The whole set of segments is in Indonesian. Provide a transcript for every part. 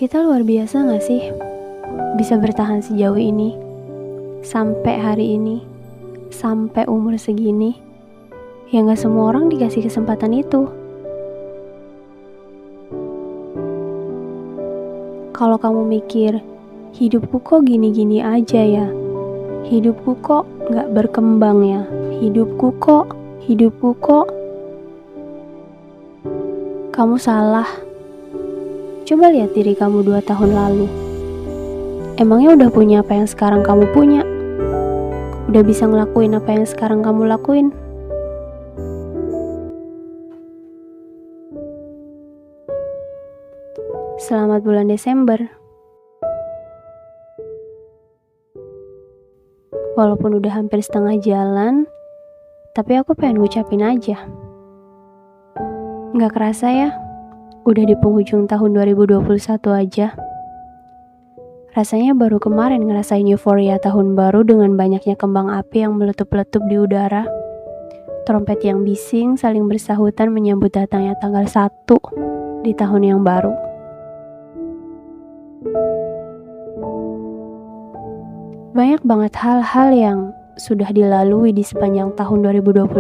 Kita luar biasa gak sih? Bisa bertahan sejauh ini, sampai hari ini, sampai umur segini. Ya gak semua orang dikasih kesempatan itu. Kalau kamu mikir, hidupku kok gini-gini aja ya, hidupku kok gak berkembang ya, hidupku kok, kamu salah. Coba lihat diri kamu 2 tahun lalu. Emangnya udah punya apa yang sekarang kamu punya? Udah bisa ngelakuin apa yang sekarang kamu lakuin? Selamat bulan Desember. Walaupun udah hampir setengah jalan, tapi aku pengen ngucapin aja. Gak kerasa ya, udah di penghujung tahun 2021 aja. Rasanya baru kemarin ngerasain euforia tahun baru dengan banyaknya kembang api yang meletup-letup di udara. Trompet yang bising saling bersahutan menyambut datangnya tanggal 1 di tahun yang baru. Banyak banget hal-hal yang sudah dilalui di sepanjang tahun 2021.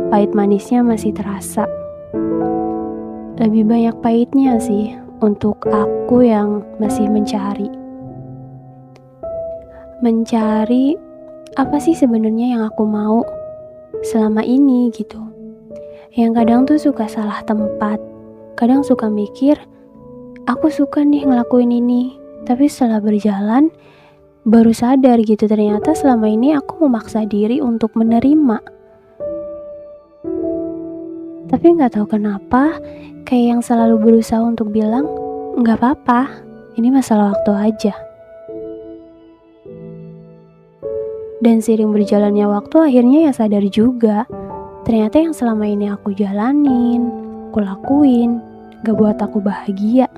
Pahit manisnya masih terasa. Lebih banyak pahitnya sih untuk aku yang masih mencari. Mencari apa sih sebenarnya yang aku mau selama ini gitu. Yang kadang tuh suka salah tempat. Kadang suka mikir, aku suka nih ngelakuin ini. Tapi setelah berjalan, baru sadar gitu ternyata selama ini aku memaksa diri untuk menerima. Tapi gak tahu kenapa, kayak yang selalu berusaha untuk bilang, gak apa-apa, ini masalah waktu aja. Dan seiring berjalannya waktu akhirnya ya sadar juga, ternyata yang selama ini aku jalanin, aku lakuin, gak buat aku bahagia.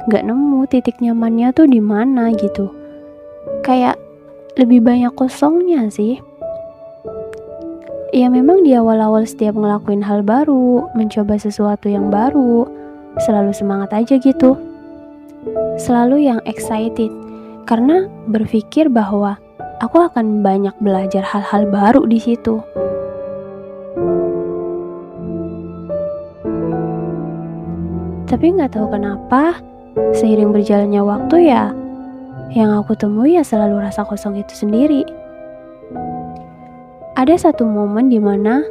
Gak nemu titik nyamannya tuh di mana gitu. Kayak lebih banyak kosongnya sih. Ya memang di awal-awal setiap ngelakuin hal baru, mencoba sesuatu yang baru, selalu semangat aja gitu. Selalu yang excited, karena berpikir bahwa aku akan banyak belajar hal-hal baru di situ. Tapi gak tahu kenapa, seiring berjalannya waktu ya, yang aku temui ya selalu rasa kosong itu sendiri. Ada satu momen dimana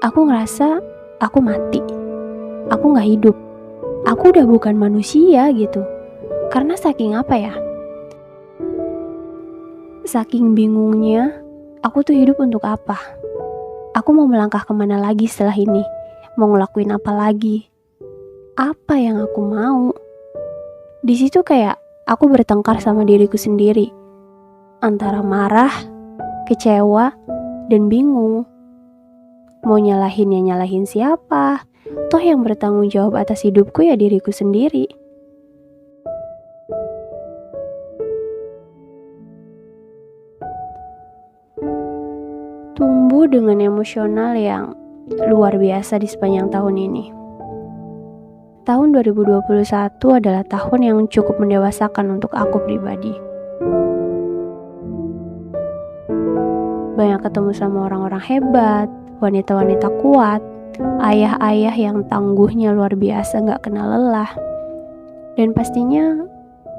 aku ngerasa aku mati, aku gak hidup, aku udah bukan manusia gitu. Karena saking apa ya, saking bingungnya, aku tuh hidup untuk apa? Aku mau melangkah kemana lagi setelah ini? Mau ngelakuin apa lagi? Apa yang aku mau? Di situ kayak aku bertengkar sama diriku sendiri, antara marah, kecewa, dan bingung. Mau nyalahin ya nyalahin siapa? Toh yang bertanggung jawab atas hidupku ya diriku sendiri. Tumbuh dengan emosional yang luar biasa di sepanjang tahun ini. Tahun 2021 adalah tahun yang cukup mendewasakan untuk aku pribadi. Banyak ketemu sama orang-orang hebat, wanita-wanita kuat, ayah-ayah yang tangguhnya luar biasa gak kenal lelah. Dan pastinya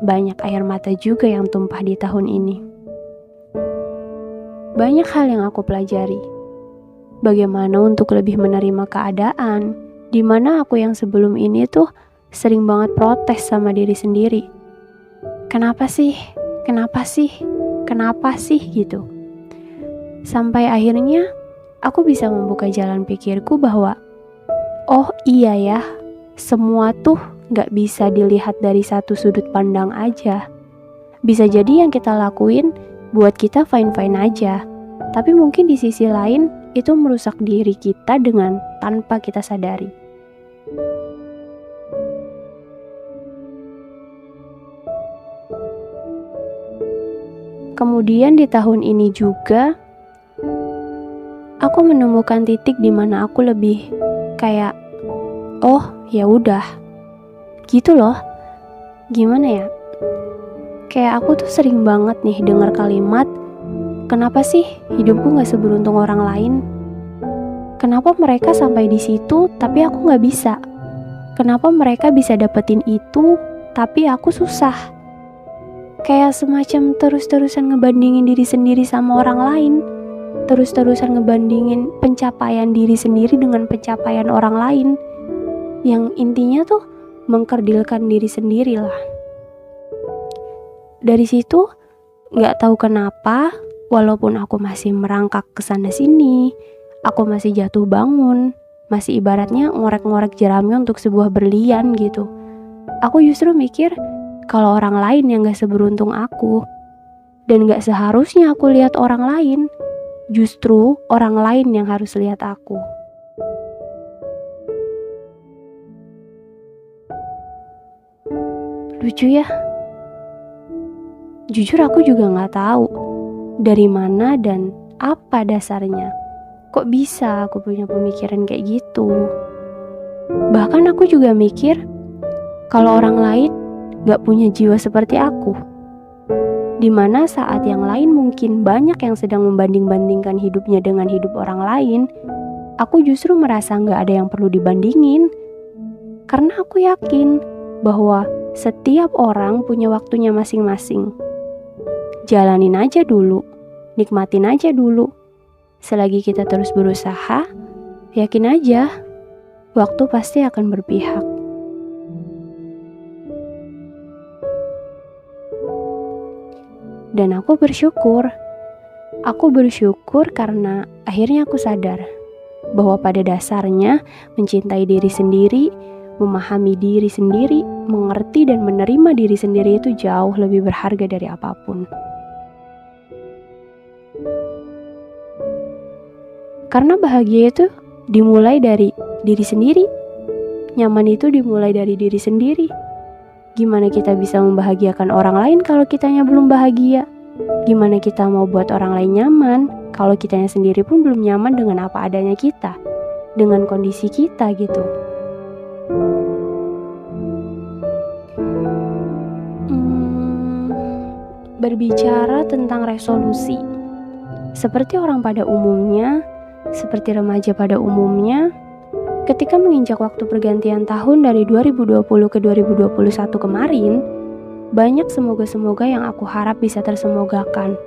banyak air mata juga yang tumpah di tahun ini. Banyak hal yang aku pelajari. Bagaimana untuk lebih menerima keadaan, dimana aku yang sebelum ini tuh sering banget protes sama diri sendiri. Kenapa sih? Kenapa sih? Kenapa sih gitu. Sampai akhirnya aku bisa membuka jalan pikirku bahwa oh iya ya, semua tuh gak bisa dilihat dari satu sudut pandang aja. Bisa jadi yang kita lakuin buat kita fine-fine aja, tapi mungkin di sisi lain itu merusak diri kita dengan tanpa kita sadari. Kemudian di tahun ini juga aku menemukan titik di mana aku lebih kayak, oh ya udah, Gitu loh. Gimana ya? Kayak aku tuh sering banget nih dengar kalimat, kenapa sih hidupku gak seberuntung orang lain? Kenapa mereka sampai di situ tapi aku gak bisa? Kenapa mereka bisa dapetin itu tapi aku susah? Kayak semacam terus-terusan ngebandingin diri sendiri sama orang lain. Terus-terusan ngebandingin pencapaian diri sendiri dengan pencapaian orang lain. Yang intinya tuh mengkerdilkan diri sendiri lah. Dari situ gak tahu kenapa, walaupun aku masih merangkak kesana sini, aku masih jatuh bangun, masih ibaratnya ngorek-ngorek jerami untuk sebuah berlian gitu. Aku justru mikir kalau orang lain yang gak seberuntung aku, dan gak seharusnya aku lihat orang lain, justru orang lain yang harus lihat aku. Lucu ya. Jujur aku juga gak tahu dari mana dan apa dasarnya. Kok bisa aku punya pemikiran kayak gitu? Bahkan aku juga mikir kalau orang lain gak punya jiwa seperti aku. Dimana saat yang lain mungkin banyak yang sedang membanding-bandingkan hidupnya dengan hidup orang lain, aku justru merasa gak ada yang perlu dibandingin. Karena aku yakin bahwa setiap orang punya waktunya masing-masing. Jalanin aja dulu, nikmatin aja dulu. Selagi kita terus berusaha, yakin aja, waktu pasti akan berpihak. Dan aku bersyukur karena akhirnya aku sadar bahwa pada dasarnya mencintai diri sendiri, memahami diri sendiri, mengerti dan menerima diri sendiri itu jauh lebih berharga dari apapun. Karena bahagia itu dimulai dari diri sendiri. Nyaman itu dimulai dari diri sendiri. Gimana kita bisa membahagiakan orang lain kalau kitanya belum bahagia? Gimana kita mau buat orang lain nyaman kalau kitanya sendiri pun belum nyaman dengan apa adanya kita, dengan kondisi kita gitu. Berbicara tentang resolusi, seperti orang pada umumnya, seperti remaja pada umumnya, ketika menginjak waktu pergantian tahun dari 2020 ke 2021 kemarin, banyak semoga-semoga yang aku harap bisa tersemogakan.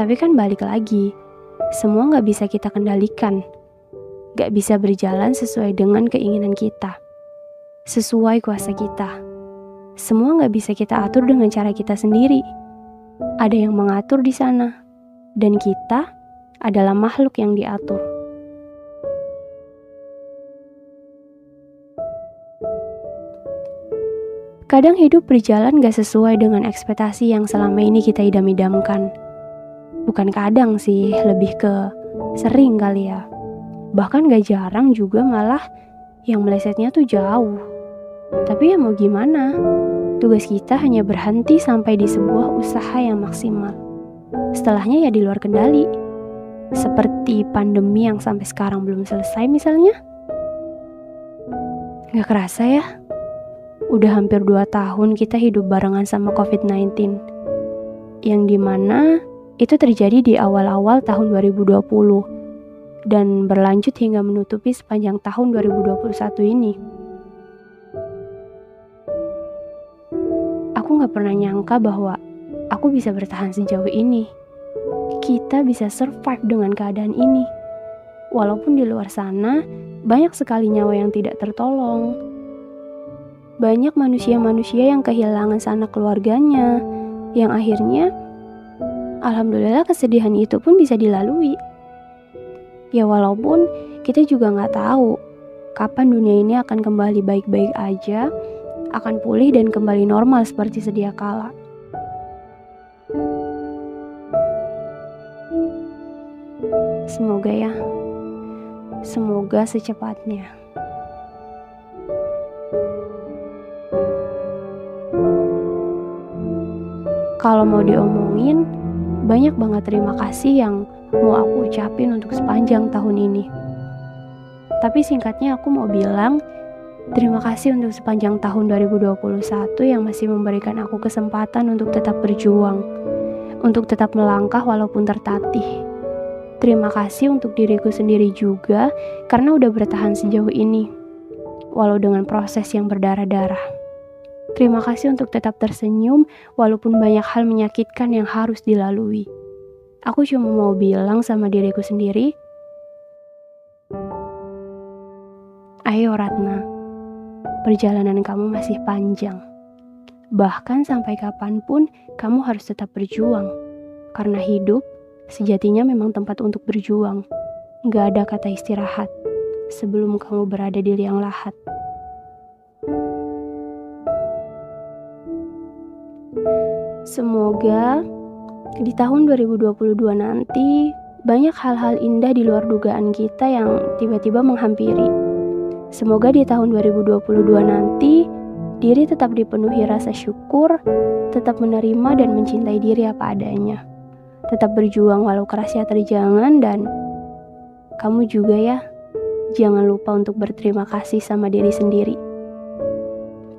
Tapi kan balik lagi, semua gak bisa kita kendalikan, gak bisa berjalan sesuai dengan keinginan kita, sesuai kuasa kita. Semua gak bisa kita atur dengan cara kita sendiri. Ada yang mengatur di sana, dan kita adalah makhluk yang diatur. Kadang hidup berjalan gak sesuai dengan ekspektasi yang selama ini kita idam-idamkan. Bukan kadang sih, lebih ke sering kali ya. Bahkan gak jarang juga malah yang melesetnya tuh jauh. Tapi ya mau gimana? Tugas kita hanya berhenti sampai di sebuah usaha yang maksimal. Setelahnya ya di luar kendali. Seperti pandemi yang sampai sekarang belum selesai misalnya. Gak kerasa ya, udah hampir 2 tahun kita hidup barengan sama COVID-19. Yang dimana itu terjadi di awal-awal tahun 2020 dan berlanjut hingga menutupi sepanjang tahun 2021 ini. Aku gak pernah nyangka bahwa aku bisa bertahan sejauh ini. Kita bisa survive dengan keadaan ini. Walaupun di luar sana banyak sekali nyawa yang tidak tertolong. Banyak manusia-manusia yang kehilangan sanak keluarganya, yang akhirnya alhamdulillah kesedihan itu pun bisa dilalui. Ya walaupun kita juga gak tahu kapan dunia ini akan kembali baik-baik aja, akan pulih dan kembali normal seperti sedia kala. Semoga ya, semoga secepatnya. Kalau mau diomongin, banyak banget terima kasih yang mau aku ucapin untuk sepanjang tahun ini. Tapi singkatnya aku mau bilang, Terima kasih untuk sepanjang tahun 2021 yang masih memberikan aku kesempatan untuk tetap berjuang, untuk tetap melangkah walaupun tertatih. Terima kasih untuk diriku sendiri juga karena udah bertahan sejauh ini, walau dengan proses yang berdarah-darah. Terima kasih untuk tetap tersenyum walaupun banyak hal menyakitkan yang harus dilalui. Aku cuma mau bilang sama diriku sendiri, ayo Ratna, perjalanan kamu masih panjang. Bahkan sampai kapanpun kamu harus tetap berjuang. Karena hidup sejatinya memang tempat untuk berjuang. Gak ada kata istirahat sebelum kamu berada di liang lahat. Semoga di tahun 2022 nanti banyak hal-hal indah di luar dugaan kita yang tiba-tiba menghampiri. Semoga di tahun 2022 nanti diri tetap dipenuhi rasa syukur, tetap menerima dan mencintai diri apa adanya. Tetap berjuang walau kerasnya terjangan, dan kamu juga ya, jangan lupa untuk berterima kasih sama diri sendiri.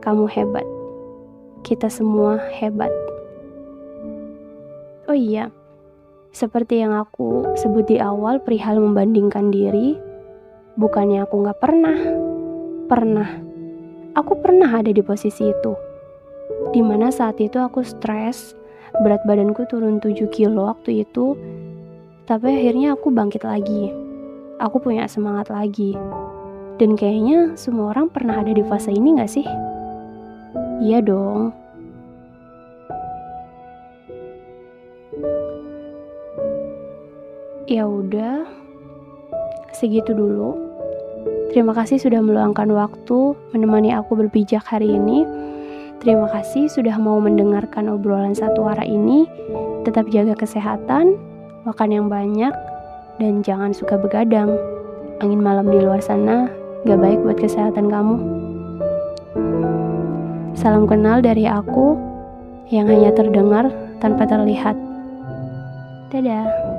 Kamu hebat. Kita semua hebat. Oh iya, seperti yang aku sebut di awal perihal membandingkan diri, bukannya aku gak pernah. Aku pernah ada di posisi itu. Dimana saat itu aku stres, berat badanku turun 7 kilo waktu itu, tapi akhirnya aku bangkit lagi. Aku punya semangat lagi. Dan kayaknya semua orang pernah ada di fase ini gak sih? Iya dong. Ya udah, segitu dulu. Terima kasih sudah meluangkan waktu menemani aku berpijak hari ini. Terima kasih sudah mau mendengarkan obrolan satu arah ini. Tetap jaga kesehatan, makan yang banyak, dan jangan suka begadang. Angin malam di luar sana gak baik buat kesehatan kamu. Salam kenal dari aku yang hanya terdengar tanpa terlihat. Dadah.